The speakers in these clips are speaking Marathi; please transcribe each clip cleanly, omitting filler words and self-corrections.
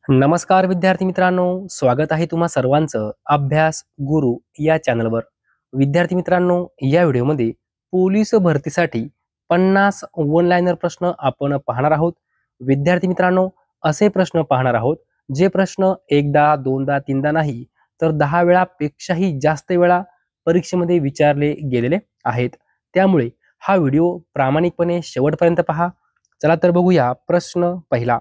नमस्कार विद्यार्थी मित्रांनो, स्वागत आहे तुम्हा सर्वांचं अभ्यास गुरु या चॅनलवर. विद्यार्थी मित्रांनो, या व्हिडिओमध्ये पोलीस भरतीसाठी 50 वन लाइनर प्रश्न आपण पाहणार आहोत. विद्यार्थी मित्रांनो, असे प्रश्न पाहणार आहोत जे प्रश्न एकदा दोनदा तीनदा नाही तर 10 वेळापेक्षाही जास्त वेळा परीक्षेमध्ये विचारले गेलेले आहेत. त्यामुळे हा व्हिडिओ प्रामाणिकपणे शेवटपर्यंत पहा. चला तर बघूया प्रश्न पहिला.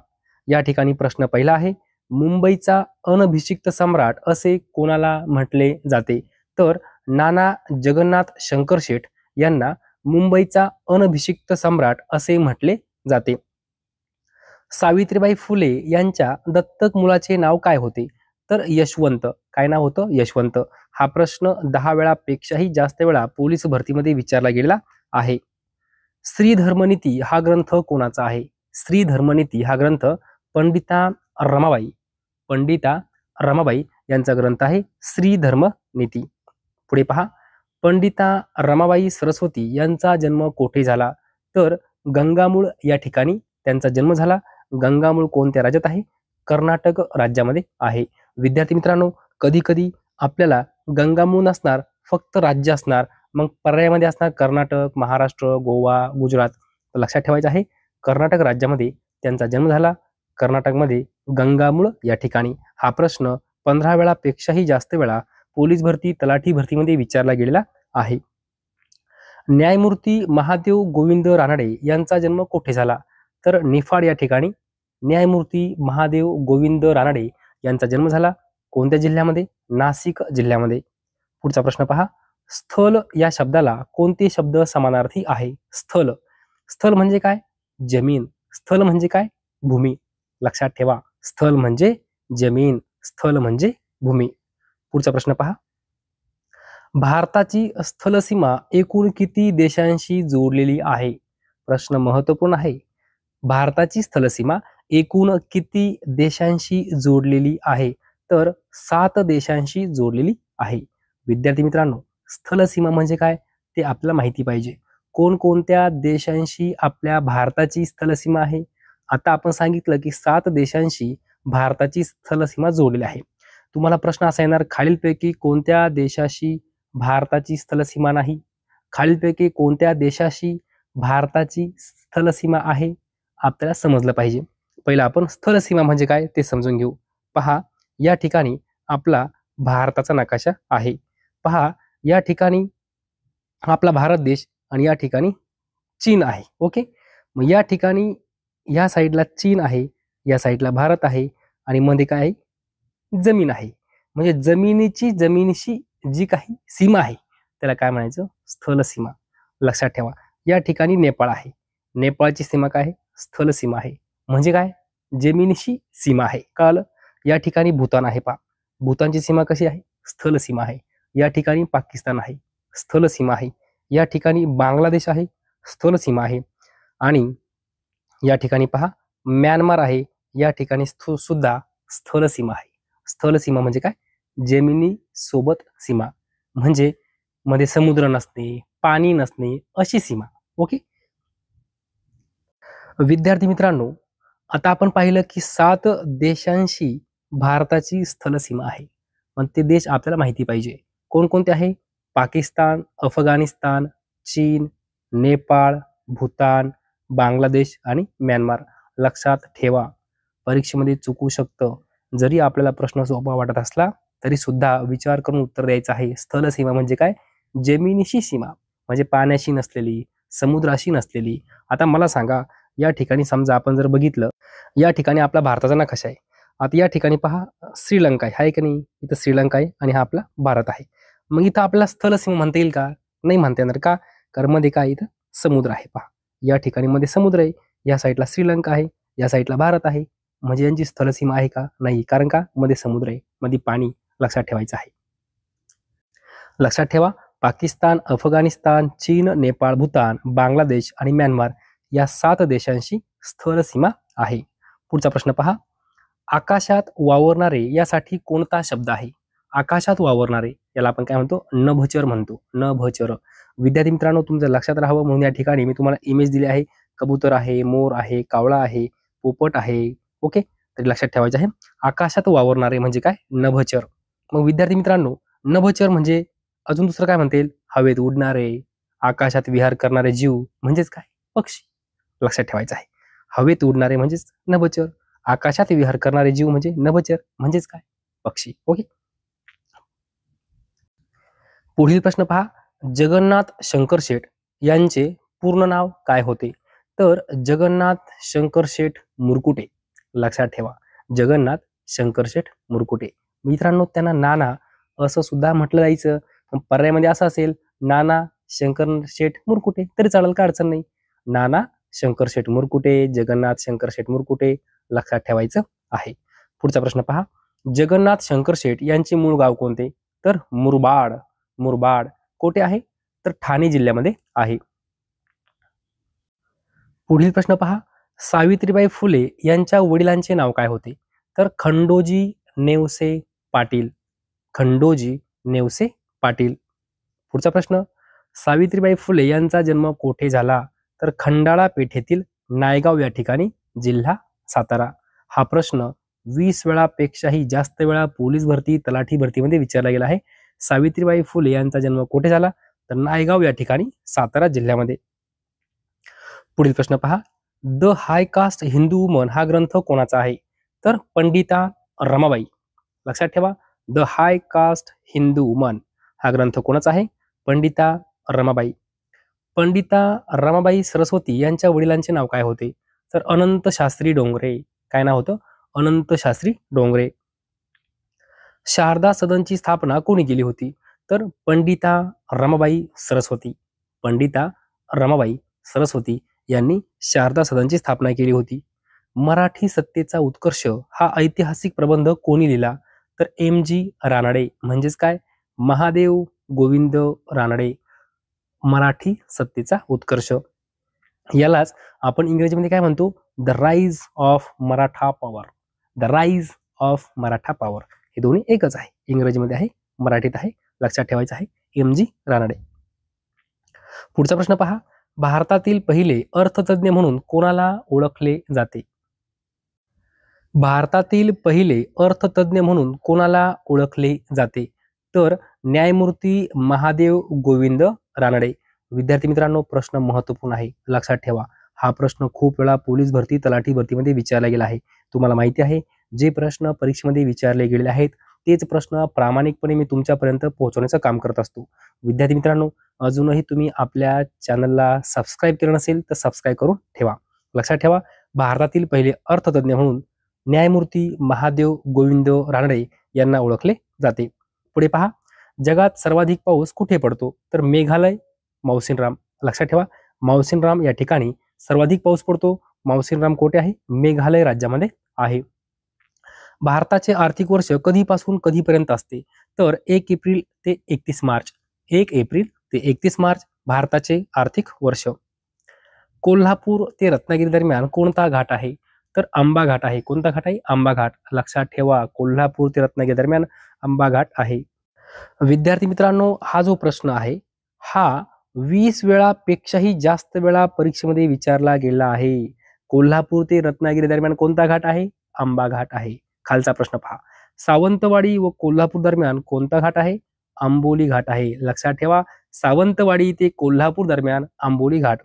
या ठिकाणी प्रश्न पहिला आहे, मुंबईचा अनभिषिक्त सम्राट असे कोणाला म्हटले जाते? तर नाना जगन्नाथ शंकरशेठ यांना मुंबईचा अनभिषिक्त सम्राट असे म्हटले जाते. सावित्रीबाई फुले यांच्या दत्तक मुलाचे नाव काय होते? तर यशवंत. काय नाव होतं? यशवंत. हा प्रश्न 10 वेळापेक्षाही जास्त वेळा पोलीस भरतीमध्ये विचारला गेलेला आहे. श्री धर्मनीती हा ग्रंथ कोणाचा आहे? श्री धर्मनीती हा ग्रंथ पंडिता रमाबाई यांचा ग्रंथ आहे श्री धर्मनीती. पुढे पहा, पंडिता रमाबाई सरस्वती यांचा जन्म कोठे झाला? तर गंगामूळ या ठिकाणी त्यांचा जन्म झाला. गंगामूळ कोणत्या राज्यात आहे? कर्नाटक राज्यामध्ये आहे. विद्यार्थी मित्रांनो, कधी कधी आपल्याला गंगामूळ नसणार, फक्त राज्य असणार, मग पर्यायामध्ये असणार कर्नाटक, महाराष्ट्र, गोवा, गुजरात. तर लक्षात ठेवायचं आहे, कर्नाटक राज्यामध्ये त्यांचा जन्म झाला, कर्नाटकमध्ये गंगामूळ या ठिकाणी. हा प्रश्न 15 वेळापेक्षाही जास्त वेळा पोलीस भरती, तलाठी भरतीमध्ये विचारला गेलेला आहे. न्यायमूर्ती महादेव गोविंद रानडे यांचा जन्म कोठे झाला? तर निफाड या ठिकाणी न्यायमूर्ती महादेव गोविंद रानडे यांचा जन्म झाला. कोणत्या जिल्ह्यामध्ये? नाशिक जिल्ह्यामध्ये. पुढचा प्रश्न पहा, स्थल या शब्दाला कोणते शब्द समानार्थी आहे? स्थल. स्थल म्हणजे काय? जमीन. स्थल म्हणजे काय? भूमी. लक्षात ठेवा, स्थल म्हणजे जमीन, स्थल म्हणजे भूमी. पुढचा प्रश्न पहा, भारताची स्थलसीमा एकूण किती देशांशी जोडलेली आहे? प्रश्न महत्वपूर्ण आहे. भारताची स्थलसीमा एकूण किती देशांशी जोडलेली आहे? तर 7 देशांशी जोडलेली आहे. विद्यार्थी मित्रांनो, स्थलसीमा म्हणजे काय ते आपल्याला माहिती पाहिजे. कोणकोणत्या देशांशी आपल्या भारताची स्थलसीमा आहे? आता आपण सांगितलं की 7 देशांशी भारताची स्थलसीमा जोडलेली आहे. तुम्हाला प्रश्न असा येणार, खालीलपैकी कोणत्या देशाशी भारताची स्थलसीमा नाही? खालीलपैकी कोणत्या देशाशी भारताची स्थलसीमा आहे? आपल्याला समजलं पाहिजे. पहिला आपण स्थलसीमा म्हणजे काय ते समजून घेऊ. पहा, या ठिकाणी आपला भारताचा नकाशा आहे. पहा, या ठिकाणी आपला भारत देश आणि या ठिकाणी चीन आहे. ओके, मग या ठिकाणी या साईडला चीन आहे, या साईडला भारत आहे आणि मध्ये काय आहे? जमीन आहे. म्हणजे जमिनीशी जी काही सीमा आहे त्याला काय म्हणायचं? स्थलसीमा. लक्षात ठेवा, या ठिकाणी नेपाळ आहे, नेपाळची सीमा काय आहे? स्थलसीमा आहे. म्हणजे काय? जमिनीशी सीमा आहे. कळलं? या ठिकाणी भूतान आहे. पहा, भूतानची सीमा कशी आहे? स्थलसीमा आहे. या ठिकाणी पाकिस्तान आहे, स्थलसीमा आहे. या ठिकाणी बांगलादेश आहे, स्थलसीमा आहे. आणि या ठिकाणी पहा, म्यानमार आहे, या ठिकाणी सुद्धा स्थलसीमा आहे. स्थलसीमा म्हणजे काय? जमिनी सोबत सीमा, म्हणजे मध्ये समुद्र नसणे, पाणी नसणे, अशी सीमा. ओके विद्यार्थी मित्रांनो, आता आपण पाहिलं की 7 देशांशी भारताची स्थलसीमा आहे. पण ते देश आपल्याला माहिती पाहिजे. कोणकोणते आहे? पाकिस्तान, अफगाणिस्तान, चीन, नेपाळ, भूतान, बांगलादेश आणि म्यानमार. लक्षात ठेवा, परीक्षेमध्ये चुकू शकतं. जरी आपल्याला प्रश्न सोपा वाटत असला तरी सुद्धा विचार करून उत्तर द्यायचं आहे. स्थलसीमा म्हणजे काय? जमिनीशी सीमा, म्हणजे पाण्याशी नसलेली, समुद्राशी नसलेली. आता मला सांगा, या ठिकाणी समजा आपण जर बघितलं, या ठिकाणी आपला भारताचा नकाशा आहे. आता या ठिकाणी पहा, श्रीलंका आहे की नाही? इथं श्रीलंका आहे आणि हा आपला भारत आहे. मग इथं आपल्याला स्थलसीमा म्हणता येईल का? नाही म्हणता येणार. का? कारण मध्ये काय? इथं समुद्र आहे. पहा, या ठिकाणी मध्ये समुद्र आहे, या साईडला श्रीलंका आहे, या साईडला भारत आहे. म्हणजे यांची स्थलसीमा आहे का? नाही. कारण का? मध्ये समुद्र आहे, मध्ये पाणी. लक्षात ठेवायचं आहे. लक्षात ठेवा, पाकिस्तान, अफगाणिस्तान, चीन, नेपाळ, भूतान, बांगलादेश आणि म्यानमार या 7 देशांशी स्थलसीमा आहे. पुढचा प्रश्न पहा, आकाशात वावरणारे यासाठी कोणता शब्द आहे? आकाशात वावरणारे याला आपण काय म्हणतो? नभचर म्हणतो. नभचर. विद्यार्थी मित्रांनो, तुमचं लक्षात राहावं म्हणून या ठिकाणी मी तुम्हाला इमेज दिली आहे. कबूतर आहे, मोर आहे, कावळा आहे, पोपट आहे. ओके, तरी लक्षात ठेवायचं आहे. आकाशात वावरणारे म्हणजे काय? नभचर. मग विद्यार्थी मित्रांनो, नभचर म्हणजे अजून दुसरं काय म्हणता येईल? हवेत उडणारे, आकाशात विहार करणारे जीव म्हणजेच काय? पक्षी. लक्षात ठेवायचं आहे. हवेत उडणारे म्हणजेच नभचर, आकाशात विहार करणारे जीव म्हणजे नभचर म्हणजेच काय? पक्षी. ओके. पुढील प्रश्न पहा. जगन्नाथ शंकर शेठ यांचे पूर्ण नाव काय होते? तर जगन्नाथ शंकर शेठ मुरकुटे. लक्षात ठेवा, जगन्नाथ शंकर शेठ मुरकुटे. मित्रांनो, त्यांना नाना असं सुद्धा म्हटलं जायचं. पर्यायामध्ये असं असेल, नाना शंकर शेठ मुरकुटे तरी चालेल, काय अडचण नाही. नाना शंकर शेठ मुरकुटे, जगन्नाथ शंकर शेठ मुरकुटे लक्षात ठेवायचं आहे. पुढचा प्रश्न पहा. जगन्नाथ शंकर शेठ यांचे मूळ गाव कोणते? तर मुरबाड. मुरबाड कोठे आहे? तर ठाणे जिल्ह्यामध्ये आहे. पुढील प्रश्न पहा. सावित्रीबाई फुले यांच्या वडिलांचे नाव काय होते? तर खंडोजी नेवसे पाटील. खंडोजी नेवसे पाटील. पुढचा प्रश्न. सावित्रीबाई फुले यांचा जन्म कोठे झाला? तर खंडाळा पेठेतील नायगाव या ठिकाणी, जिल्हा सातारा. हा प्रश्न 20 वेळापेक्षाही जास्त वेळा पोलीस भरती, तलाठी भरतीमध्ये विचारला गेला आहे. सावित्रीबाई फुले यांचा जन्म कोठे झाला? तर नायगाव या ठिकाणी, सातारा जिल्ह्यामध्ये. पुढील प्रश्न पहा. The high caste Hindu woman हा ग्रंथ कोणाचा आहे? तर पंडिता रमाबाई. लक्षात ठेवा, the high caste Hindu woman हा ग्रंथ कोणाचा आहे? पंडिता रमाबाई. पंडिता रमाबाई सरस्वती यांच्या वडिलांचे नाव काय होते? तर अनंत शास्त्री डोंगरे. काय नाव होतं? अनंत शास्त्री डोंगरे. शारदा सदनची स्थापना कोणी केली होती? तर पंडिता रमाबाई सरस्वती. पंडिता रमाबाई सरस्वती यांनी शारदा सदनची स्थापना केली होती. मराठी सत्तेचा उत्कर्ष हा ऐतिहासिक प्रबंध कोणी लिहिला? तर MG रानडे. म्हणजेच काय? महादेव गोविंद रानडे. मराठी सत्तेचा उत्कर्ष. यालाच आपण इंग्रजीमध्ये काय म्हणतो? The rise of Maratha power. The rise of Maratha power. हे दोन्ही एकच आहे. इंग्रजीमध्ये आहे, मराठीत आहे. लक्षात ठेवायचं आहे, MG रानडे. पुढचा प्रश्न पहा. भारतातील पहिले अर्थतज्ञ म्हणून कोणाला ओळखले जाते? भारतातील पहिले अर्थतज्ञ म्हणून कोणाला ओळखले जाते? तर न्यायमूर्ती महादेव गोविंद रानडे. विद्यार्थी मित्रांनो, प्रश्न महत्वपूर्ण आहे, लक्षात ठेवा. हा प्रश्न खूप वेळा पोलीस भरती, तलाठी भरतीमध्ये विचारला गेला आहे. तुम्हाला माहिती आहे, जे प्रश्न परीक्षेमध्ये विचारले गेलेले आहेत तेच प्रश्न प्रामाणिकपणे मी तुमच्यापर्यंत पोहोचवण्याचं काम करत असतो. विद्यार्थी मित्रांनो, अजूनही तुम्ही आपल्या चॅनलला सबस्क्राईब केलं नसेल तर सबस्क्राईब करून ठेवा. लक्षात ठेवा, भारतातील पहिले अर्थतज्ञ म्हणून न्यायमूर्ती महादेव गोविंद रानडे यांना ओळखले जाते. पुढे पहा. जगात सर्वाधिक पाऊस कुठे पडतो? तर मेघालय, मौसिनराम. लक्षात ठेवा, मौसिनराम या ठिकाणी सर्वाधिक पाऊस पडतो. मौसिनराम कोठे आहे? मेघालय राज्यामध्ये आहे. भारताचे आर्थिक वर्ष कधीपासून कधीपर्यंत असते? तर 1 एप्रिल ते 31 मार्च. 1 एप्रिल ते 31 मार्च भारताचे आर्थिक वर्ष. कोल्हापूर ते रत्नागिरी दरम्यान कोणता घाट आहे? तर आंबा घाट आहे. कोणता घाट आहे? आंबा घाट. लक्षात ठेवा, कोल्हापूर ते रत्नागिरी दरम्यान आंबा घाट आहे. विद्यार्थी मित्रांनो, हा जो प्रश्न आहे हा 20 वेळापेक्षाही जास्त वेळा परीक्षेमध्ये विचारला गेला आहे. कोल्हापूर ते रत्नागिरी दरम्यान कोणता घाट आहे? आंबा घाट आहे. खालचा प्रश्न पहा. सावंतवाडी व कोल्हापूर दरम्यान कोणता घाट आहे? आंबोली घाट आहे. लक्षात ठेवा, सावंतवाडी ते कोल्हापूर दरम्यान आंबोली घाट.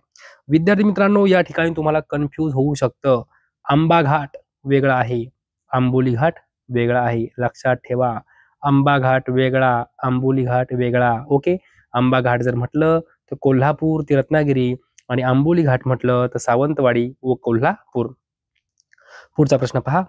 विद्यार्थी मित्रांनो, या ठिकाणी तुम्हाला कन्फ्यूज होऊ शकतं. आंबा घाट वेगळा आहे, आंबोली घाट वेगळा आहे. लक्षात ठेवा, आंबा घाट वेगळा, आंबोली घाट वेगळा. ओके. आंबा घाट जर म्हटलं तर कोल्हापूर ते रत्नागिरी आणि आंबोली घाट म्हटलं तर सावंतवाडी व कोल्हापूर. पुढचा प्रश्न पहा.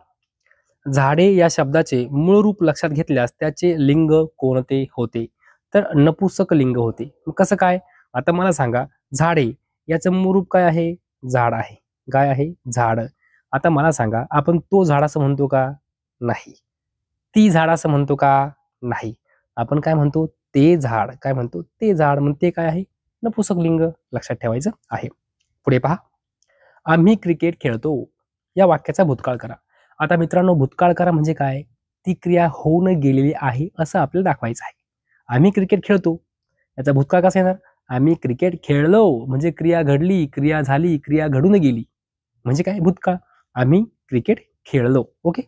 झाडे या शब्दाचे मूळ रूप लक्षात घेतल्यास त्याचे लिंग कोणते होते? तर नपुसक लिंग होते. कसं काय? आता मला सांगा, झाडे याचं मूळ रूप काय आहे? झाड आहे. काय आहे? झाड. आता मला सांगा, आपण तो झाड असं म्हणतो का? नाही. ती झाड असं म्हणतो का? नाही. आपण काय म्हणतो? ते झाड. काय म्हणतो? ते झाड. मग ते काय आहे? नपुसक लिंग. लक्षात ठेवायचं आहे. पुढे पहा. आम्ही क्रिकेट खेळतो या वाक्याचा भूतकाळ करा. आता मित्रांनो, भूतकाळ करा म्हणजे काय? ती क्रिया होऊन गेलेली आहे असं आपल्याला दाखवायचं आहे. आम्ही क्रिकेट खेळतो, याचा भूतकाळ कसा येणार? आम्ही क्रिकेट खेळलो म्हणजे क्रिया घडली, क्रिया झाली, क्रिया घडून गेली म्हणजे काय? भूतकाळ. आम्ही क्रिकेट खेळलो. ओके.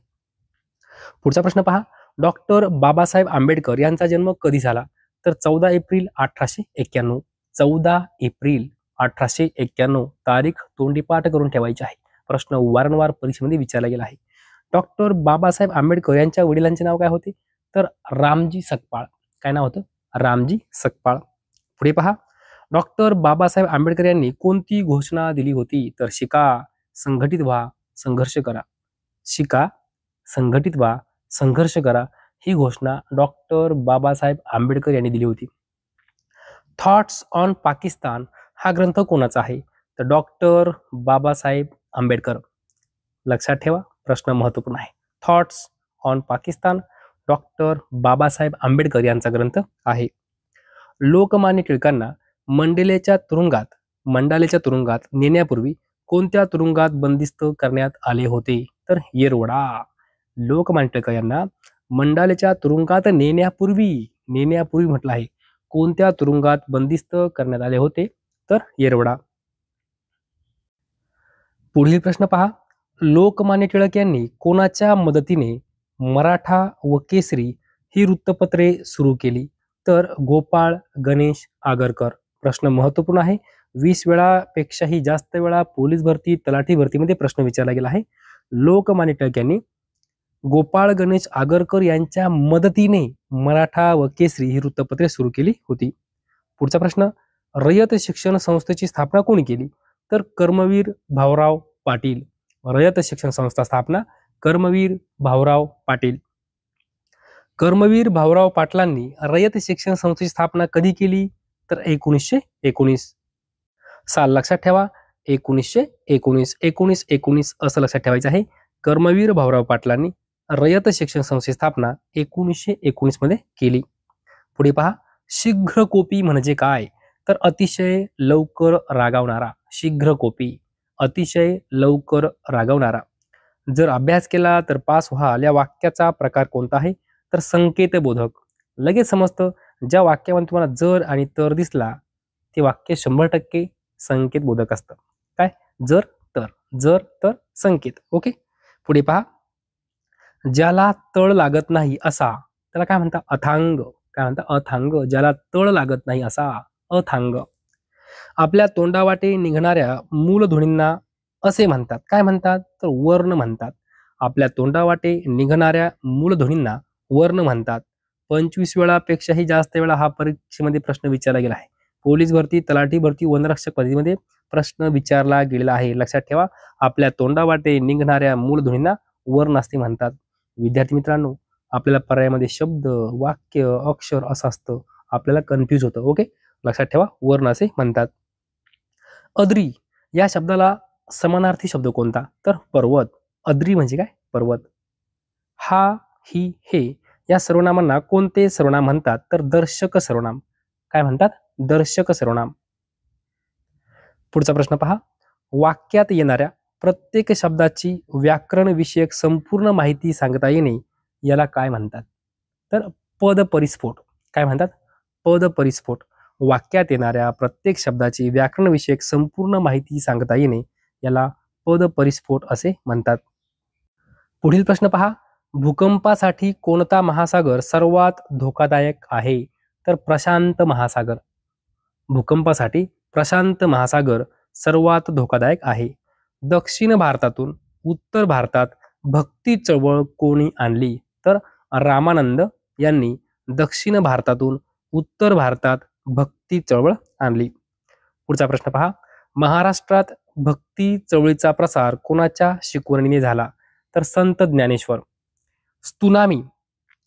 पुढचा प्रश्न पहा. डॉक्टर बाबासाहेब आंबेडकर यांचा जन्म कधी झाला? तर 14 एप्रिल 1891. 14 एप्रिल 1891 तारीख तोंडी पाठ करून ठेवायची आहे. प्रश्न वारंवार परीक्षेमध्ये विचारला गेला आहे. डॉक्टर बाबासाहेब आंबेडकर यांच्या वडिलांचे नाव काय होते? तर रामजी सकपाळ. काय नाव होतं? रामजी सकपाळ. पुढे पहा. डॉक्टर बाबासाहेब आंबेडकर यांनी कोणती घोषणा दिली होती? तर शिका, संघटित व्हा, संघर्ष करा. शिका, संघटित व्हा, संघर्ष करा ही घोषणा डॉक्टर बाबासाहेब आंबेडकर यांनी दिली होती. थॉट्स ऑन पाकिस्तान हा ग्रंथ कोणाचा आहे? तर डॉक्टर बाबासाहेब आंबेडकर. लक्षात ठेवा, प्रश्न महत्वपूर्ण आहे. Thoughts on Pakistan doctor Babasaheb Ambedkar यांचा ग्रंथ आहे. लोकमान्य टिळकांना मंडालेच्या तुरुंगात नेण्यापूर्वी कोणत्या तुरुंगात बंदिस्त करण्यात आले होते? तर येरवडा. लोकमान्य टिळक यांना मंडालेच्या तुरुंगात नेण्यापूर्वी म्हटलं आहे, कोणत्या तुरुंगात बंदिस्त करण्यात आले होते? तर येरवडा. पुढील प्रश्न पहा. लोकमान्य टिळक यांनी कोणाच्या मदतीने मराठा व केसरी ही वृत्तपत्रे सुरू केली? तर गोपाळ गणेश आगरकर. प्रश्न महत्वपूर्ण आहे. 20 वेळापेक्षाही जास्त वेळा पोलीस भरती, तलाठी भरतीमध्ये प्रश्न विचारला गेला आहे. लोकमान्य टिळक यांनी गोपाळ गणेश आगरकर यांच्या मदतीने मराठा व केसरी ही वृत्तपत्रे सुरू केली होती. पुढचा प्रश्न. रयत शिक्षण संस्थेची स्थापना कोणी केली? तर कर्मवीर भाऊराव पाटील. रयत शिक्षण संस्था स्थापना कर्मवीर भाऊराव पाटील. कर्मवीर भाऊराव पाटलांनी रयत शिक्षण संस्थेची स्थापना कधी केली? तर 1919 साल लक्षात ठेवा. 1919 असं लक्षात ठेवायचं आहे. कर्मवीर भाऊराव पाटलांनी रयत शिक्षण संस्थेची स्थापना 1919 मध्ये केली. पुढे पहा. शीघ्रकोपी म्हणजे काय? तर अतिशय लवकर रागावणारा. शीघ्रकोपी, अतिशय लवकर रागावणारा. जर अभ्यास केला तर पास व्हाल या वाक्याचा प्रकार कोणता आहे? तर संकेतबोधक. लगेच समजतं. ज्या वाक्यामध्ये तुम्हाला जर आणि तर दिसला ते वाक्य 100% संकेतबोधक असतं. काय? जर तर संकेत. ओके. पुढे पहा. ज्याला तळ लागत नाही असा त्याला काय म्हणतात? अथांग. काय म्हणतात? अथांग. ज्याला तळ लागत नाही असा अथांग. आपल्या तोंडावाटे निघणाऱ्या मूलध्वनींना असे म्हणतात. काय म्हणतात? तर वर्ण म्हणतात. आपल्या तोंडावाटे निघणाऱ्या मूलध्वनींना वर्ण म्हणतात. 25 वेळापेक्षाही जास्त वेळा हा परीक्षेमध्ये प्रश्न विचारला गेला आहे. पोलीस भरती, तलाठी भरती, वनरक्षक पदवीमध्ये प्रश्न विचारला गेलेला आहे. लक्षात ठेवा. आपल्या तोंडावाटे निघणाऱ्या मूलध्वनींना वर्ण असे म्हणतात. विद्यार्थी मित्रांनो, आपल्याला पर्यायामध्ये शब्द, वाक्य, अक्षर असं असतं. आपल्याला कन्फ्यूज होतं. ओके. लक्षात ठेवा, वर्ण असे म्हणतात. अद्री या शब्दाला समानार्थी शब्द कोणता? तर पर्वत. अद्री म्हणजे काय? पर्वत. हा, ही, हे या सर्वनामांना कोणते सर्वनाम म्हणतात? तर दर्शक सर्वनाम. काय म्हणतात? दर्शक सर्वनाम. पुढचा प्रश्न पहा. वाक्यात येणाऱ्या प्रत्येक शब्दाची व्याकरण विषयक संपूर्ण माहिती सांगता येणे याला काय म्हणतात? तर पदपरिस्फोट. काय म्हणतात? पदपरिस्फोट. वाक्यात येणाऱ्या प्रत्येक शब्दाची व्याकरण विषयक संपूर्ण माहिती सांगता येणे याला पदपरिस्फोट असे म्हणतात. पुढील प्रश्न पहा. भूकंपासाठी कोणता महासागर सर्वात धोकादायक आहे? तर प्रशांत महासागर. भूकंपासाठी प्रशांत महासागर सर्वात धोकादायक आहे. दक्षिण भारतातून उत्तर भारतात भक्ती चळवळ कोणी आणली? तर रामानंद यांनी दक्षिण भारतातून उत्तर भारतात भक्ती चळवळ आणली. पुढचा प्रश्न पहा. महाराष्ट्रात भक्ती चळवळीचा प्रसार कोणाच्या शिकवणीने झाला? तर संत ज्ञानेश्वर. त्सुनामी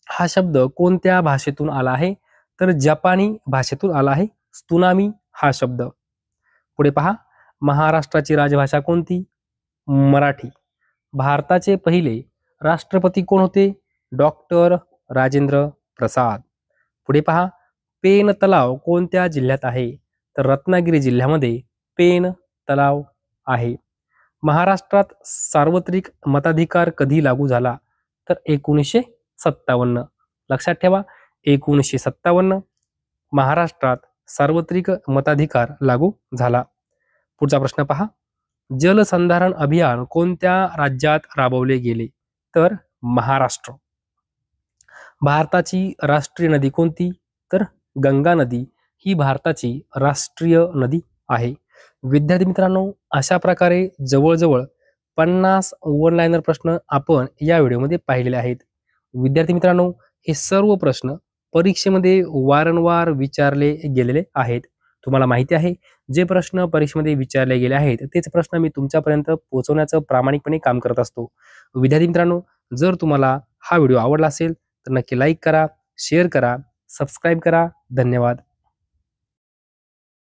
हा शब्द कोणत्या भाषेतून आला आहे? तर जपानी भाषेतून आला आहे त्सुनामी हा शब्द. पुढे पहा. महाराष्ट्राची राजभाषा कोणती? मराठी. भारताचे पहिले राष्ट्रपती कोण होते? डॉक्टर राजेंद्र प्रसाद. पुढे पहा. पेन तलाव कोणत्या जिल्ह्यात आहे? तर रत्नागिरी जिल्ह्यामध्ये पेन तलाव आहे. महाराष्ट्रात सार्वत्रिक मताधिकार कधी लागू झाला? तर 1957. लक्षात ठेवा, 1957 महाराष्ट्रात सार्वत्रिक मताधिकार लागू झाला. पुढचा प्रश्न पहा. जलसंधारण अभियान कोणत्या राज्यात राबवले गेले? तर महाराष्ट्र. भारताची राष्ट्रीय नदी कोणती? तर गंगा नदी ही भारताची राष्ट्रीय नदी आहे. विद्यार्थी मित्रांनो, अशा प्रकारे जवळजवळ 50 वन लाईनर प्रश्न आपण या व्हिडिओमध्ये पाहिलेले आहेत. विद्यार्थी मित्रांनो, हे सर्व प्रश्न परीक्षेमध्ये वारंवार विचारले गेलेले आहेत. तुम्हाला माहिती आहे, जे प्रश्न परीक्षेमध्ये विचारले गेले आहेत तेच प्रश्न मी तुमच्यापर्यंत पोहोचवण्याचं प्रामाणिकपणे काम करत असतो. विद्यार्थी मित्रांनो, जर तुम्हाला हा व्हिडिओ आवडला असेल तर नक्की लाईक करा, शेअर करा, सबस्क्राईब करा. धन्यवाद.